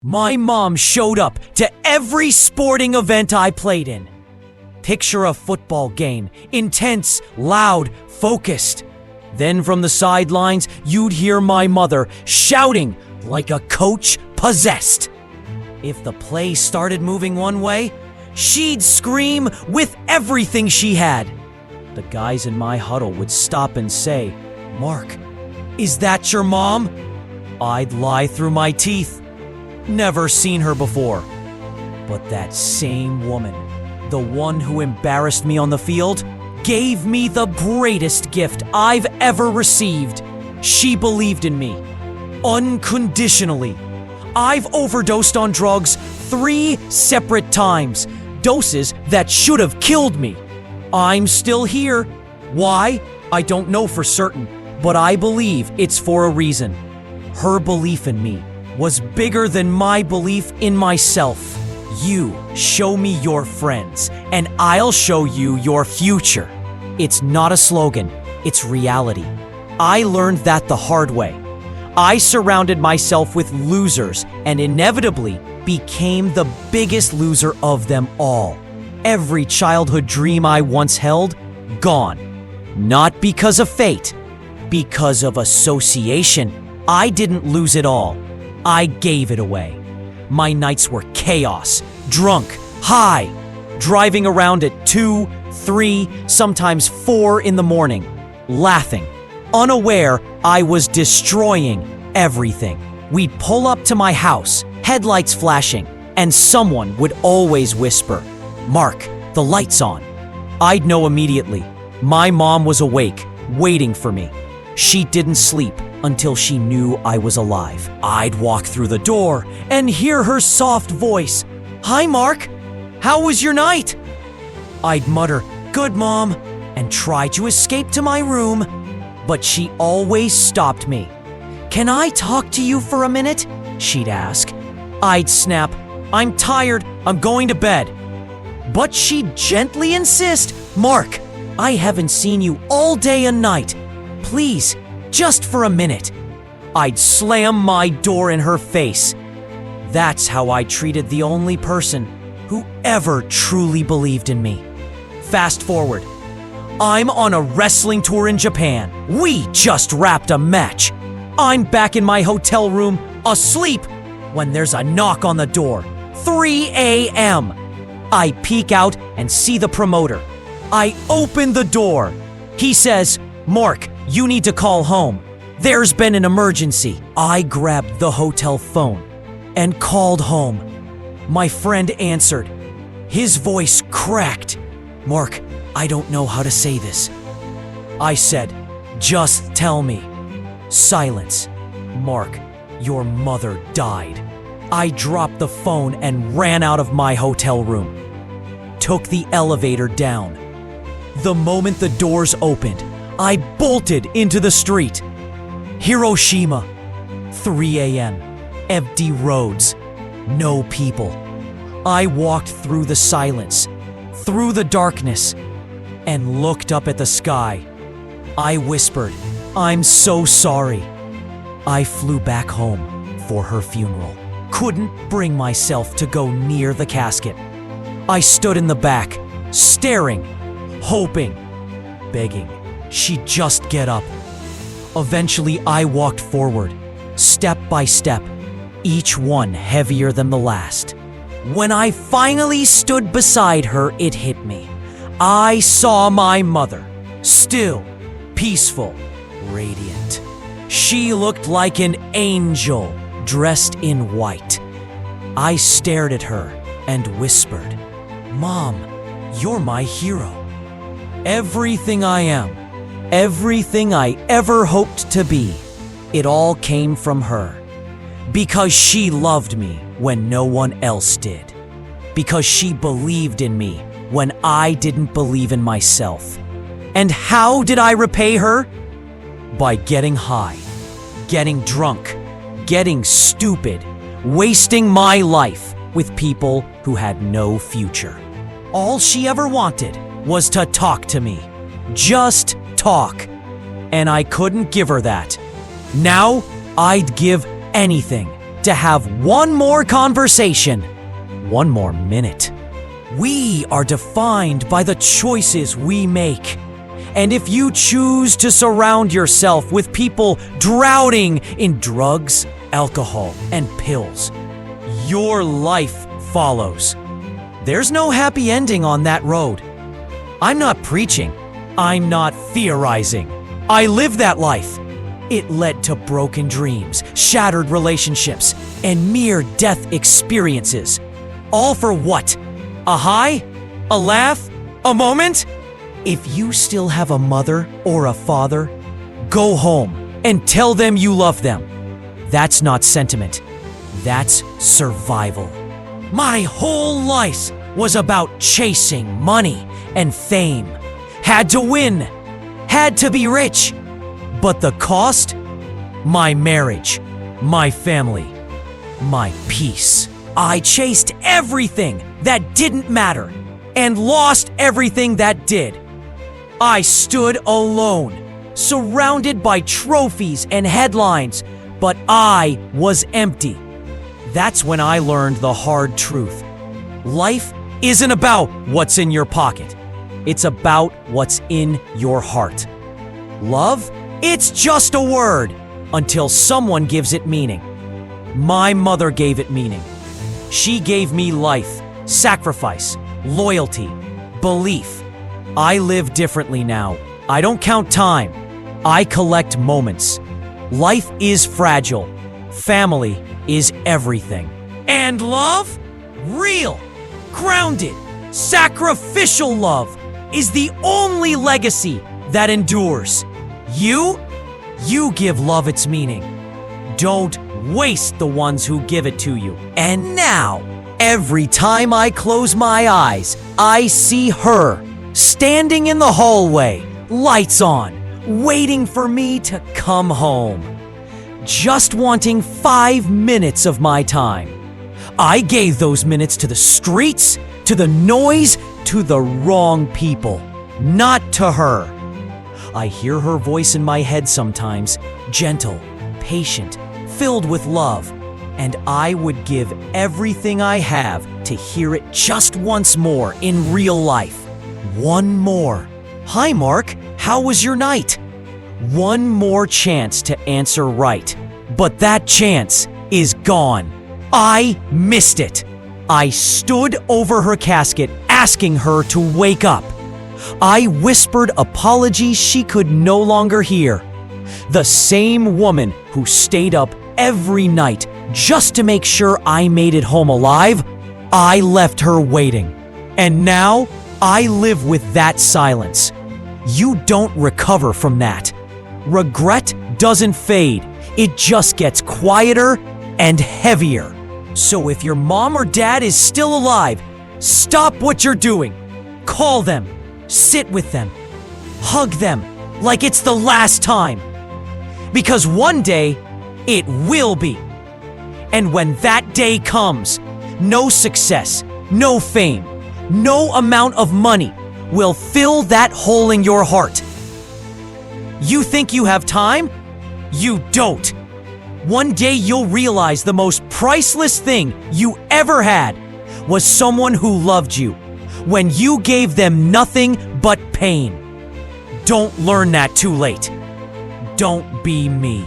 My mom showed up to every sporting event I played in. Picture a football game, intense, loud, focused. Then from the sidelines, you'd hear my mother shouting like a coach possessed. If the play started moving one way, she'd scream with everything she had. The guys in my huddle would stop and say, "Mark, is that your mom?" I'd lie through my teeth. Never seen her before. But that same woman, the one who embarrassed me on the field, gave me the greatest gift I've ever received. She believed in me. Unconditionally. I've overdosed on drugs 3 separate times. Doses that should have killed me. I'm still here. Why? I don't know for certain, but I believe it's for a reason. Her belief in me was bigger than my belief in myself. You show me your friends, and I'll show you your future. It's not a slogan, it's reality. I learned that the hard way. I surrounded myself with losers and inevitably became the biggest loser of them all. Every childhood dream I once held, gone. Not because of fate, because of association. I didn't lose it all. I gave it away. My nights were chaos, drunk, high, driving around at 2, 3, sometimes 4 in the morning, laughing, unaware I was destroying everything. We'd pull up to my house, headlights flashing, and someone would always whisper, "Mark, the light's on." I'd know immediately. My mom was awake, waiting for me. She didn't sleep until she knew I was alive. I'd walk through the door and hear her soft voice. "Hi, Mark. How was your night?" I'd mutter, "Good, Mom," and try to escape to my room. But she always stopped me. "Can I talk to you for a minute?" she'd ask. I'd snap, "I'm tired. I'm going to bed." But she'd gently insist, "Mark, I haven't seen you all day and night. Please, just for a minute." I'd slam my door in her face. That's how I treated the only person who ever truly believed in me. Fast forward. I'm on a wrestling tour in Japan. We just wrapped a match. I'm back in my hotel room, asleep, when there's a knock on the door. 3 a.m. I peek out and see the promoter. I open the door. He says, "Mark, you need to call home. There's been an emergency." I grabbed the hotel phone and called home. My friend answered. His voice cracked. "Mark, I don't know how to say this." I said, "Just tell me." Silence. "Mark, your mother died." I dropped the phone and ran out of my hotel room. Took the elevator down. The moment the doors opened, I bolted into the street. Hiroshima. 3 a.m. Empty roads. No people. I walked through the silence, through the darkness, and looked up at the sky. I whispered, "I'm so sorry." I flew back home for her funeral. Couldn't bring myself to go near the casket. I stood in the back, staring, hoping, begging she'd just get up. Eventually, I walked forward, step by step, each one heavier than the last. When I finally stood beside her, it hit me. I saw my mother, still, peaceful, radiant. She looked like an angel dressed in white. I stared at her and whispered, "Mom, you're my hero. Everything I am, everything I ever hoped to be, it all came from her. Because she loved me when no one else did. Because she believed in me when I didn't believe in myself. And how did I repay her? By getting high, getting drunk, getting stupid, wasting my life with people who had no future. All she ever wanted was to talk to me. Just talk. And I couldn't give her that. Now, I'd give anything to have one more conversation, one more minute. We are defined by the choices we make. And if you choose to surround yourself with people drowning in drugs, alcohol, and pills, your life follows. There's no happy ending on that road. I'm not preaching. I'm not theorizing. I lived that life. It led to broken dreams, shattered relationships, and near-death experiences. All for what? A high? A laugh? A moment? If you still have a mother or a father, go home and tell them you love them. That's not sentiment. That's survival. My whole life was about chasing money and fame. Had to win. Had to be rich. But the cost? My marriage. My family. My peace. I chased everything that didn't matter and lost everything that did. I stood alone, surrounded by trophies and headlines, but I was empty. That's when I learned the hard truth. Life isn't about what's in your pocket. It's about what's in your heart. Love? It's just a word until someone gives it meaning. My mother gave it meaning. She gave me life, sacrifice, loyalty, belief. I live differently now. I don't count time. I collect moments. Life is fragile. Family is everything. And love? Real, grounded, sacrificial love is the only legacy that endures. You give love its meaning. Don't waste the ones who give it to you. And now, every time I close my eyes, I see her standing in the hallway, lights on, waiting for me to come home. Just wanting 5 minutes of my time. I gave those minutes to the streets, to the noise, to the wrong people, not to her. I hear her voice in my head sometimes, gentle, patient, filled with love, and I would give everything I have to hear it just once more in real life. One more. Hi, Mark. How was your night? One more chance to answer right. But that chance is gone. I missed it. I stood over her casket asking her to wake up. I whispered apologies she could no longer hear. The same woman who stayed up every night just to make sure I made it home alive, I left her waiting. And now I live with that silence. You don't recover from that. Regret doesn't fade. It just gets quieter and heavier. So if your mom or dad is still alive, stop what you're doing. Call them. Sit with them. Hug them like it's the last time. Because one day, it will be. And when that day comes, no success, no fame, no amount of money will fill that hole in your heart. You think you have time? You don't. One day you'll realize the most priceless thing you ever had was someone who loved you when you gave them nothing but pain. Don't learn that too late. Don't be me.